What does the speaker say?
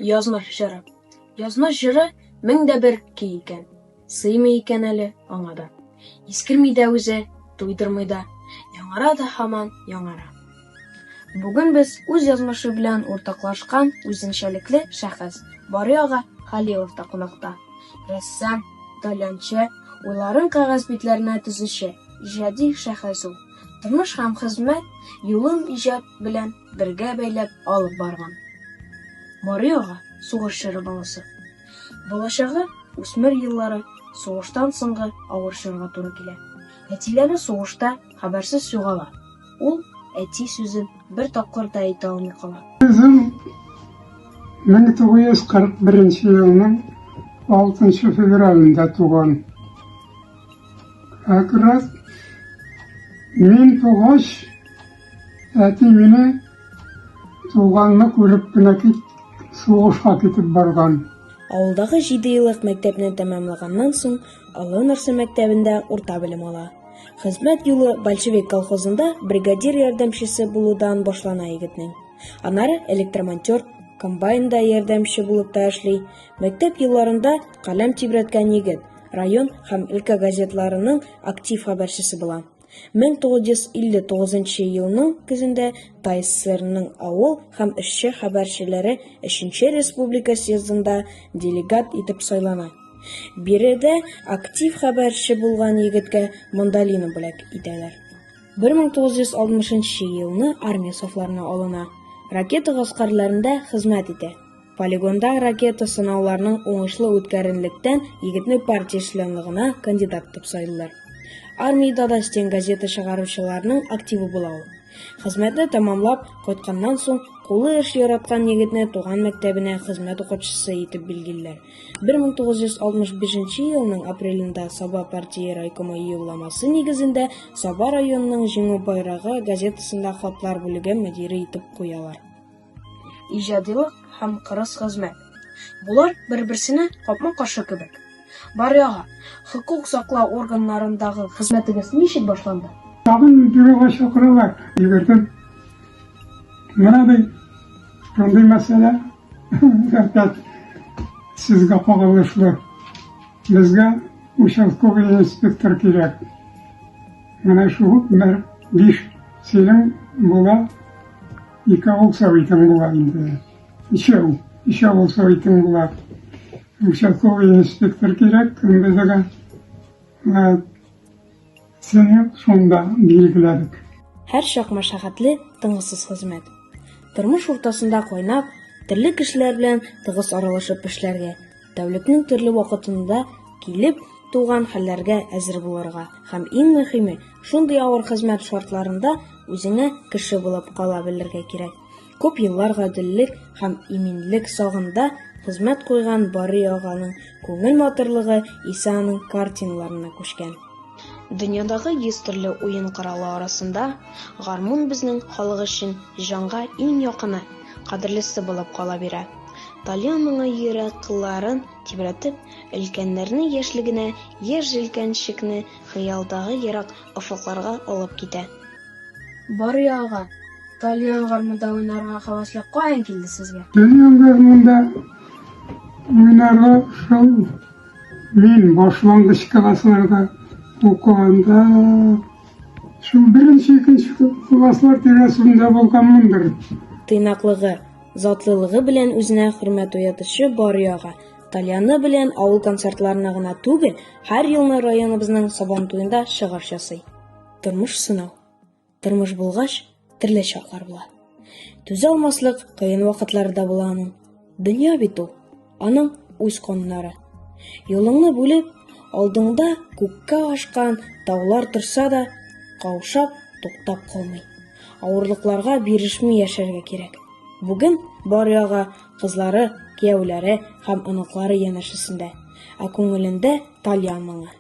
Язмыш җыры. Язмыш җыры меңдә бер көй икән. Сыймый икән әле аңа да. Искерми дә үзе, туйдырмый да. Яңара да һаман яңара. Бүген без үз язмышы белән уртаклашкан үзенчәлекле шәхес Барый ага Халилов та кунакта. Рәссам, таләнче, уйларын кәгазь битләренә төзүче, иҗади шәхес ул. Тормыш һәм хезмәт юлын иҗат белән бергә бәйләп алып барган. Барый ага сугыш җыры баласы. Балачагы үсмер еллары сугыштан соңгы авыр чорга туры килә. Әтиләре сугышта хәбәрсез югала. Ул әти сүзен бер тапкыр да әйтә алмый кала. Үзем 1941 елның 6 февралендә туган. Акрас мин тугач, әти мине туганны күреп кенә сугышка китеп барган. Авылдагы 7 еллык мәктәпне тәмамлаганнан соң Олы Нәрсә мәктәбендә урта белем ала. Хезмәт юлы большевик колхозында бригадир ярдәмчесе булудан башлана егетнең. Аннары электромонтер, комбайнда ярдәмче булып та эшли. Мәктәп елларында каләм тибрәткән егет, район һәм өлкә газетларының актив хәбәрчесе була. 1959 елның көзендә ТССРның авыл һәм эшче хәбәрчеләре 3нче республика съездында делегат итеп сайлана. Биредә актив хәбәрче булган егеткә мандалина бүләк итәләр. 1960 елны армия сафларына алына. Ракета гаскәрләрендә хезмәт итә. Полигонда ракета сынауларының уңышлы үткәрелгәнлектән егетне партия членлыгына кандидат итеп сайлыйлар. Армиядә дә стен газета чыгаручыларның активы була ул. Хезмәтне тәмамлап кайтканнан соң кулы эш яраткан егетне туган мәктәбенә хезмәт укытучысы итеп билгеләр. 1965 елның апрелендә Саба партия райкомы юлламасы нигезендә Саба районының Җиңү байрагы газетасында хатлар бүлеге мөдире итеп куялар. Иҗадилык һәм кырыс хезмәт. Булар бер-берсенә капма-каршы кебек. Барый ага, хокук саклау органнарындагы хезмәтегез ничек башланды? Тагын бюрога чакыралар. Егетем, менә ди, шундый мәсьәлә, сезгә кагылышлы. Безгә участковый инспектор кирәк. Менә шул 5 синең була, 2 совитың була инде. Ишәү совитың була. Участковый инспектор кирәк, безгә сені шунда билгеләдек. Һәр чак мәшәкатьле, тынгысыз хезмәт. Тормыш уртасында кайнап, төрле кешеләр белән тыгыз аралашып эшләргә, тәүлекнең төрле вакытында килеп туган хәлләргә әзер булырга һәм иң мөһиме, шундый авыр хезмәт шартларында үзеңә кеше булып кала белергә кирәк. Күп еллар гаделлек һәм иминлек сагында хезмәт куйган Барый аганың күңел матурлыгы Исаның картиналарына күчкән. Дөньядагы 100 төрле уен коралы арасында гармун безнең халык өчен җанга иң якыны, кадерлесе булып кала бирә. Тальян моңа йөрәк кылларын тибрәтеп, өлкәннәрне яшьлегенә, яшь җилкәнчекне хыялдагы ерак офыкларга алып китә. Барый ага, Тальян гармунда уйнарга хәвәслек каян килде сезгә? Тальян гармунда уйнарга шул мин башлангыч классларда укыганда шул 1-2 класслар тирәсендә булганмындыр. Тыйнаклыгы, затлылыгы белән үзенә хөрмәт уятучы Барый ага Тальяны белән авыл концертларына гына түгел, һәр елны районыбызның Сабантуенда чыгыш ясый. Тормыш сынау. Тормыш булгач, төрле чаклар була. Түзә алмаслык кыен вакытлар да була аның. Дөнья бит ул, аның үз кануннары. Юлыңны бүлеп, алдыңда күккә ашкан таулар торса да, каушап, туктап калмый. Авырлыкларга бирешми яшәргә кирәк. Бүген Барый ага кызлары, кияүләре һәм оныклары янәшәсендә, ә күңелендә Тальян моңы.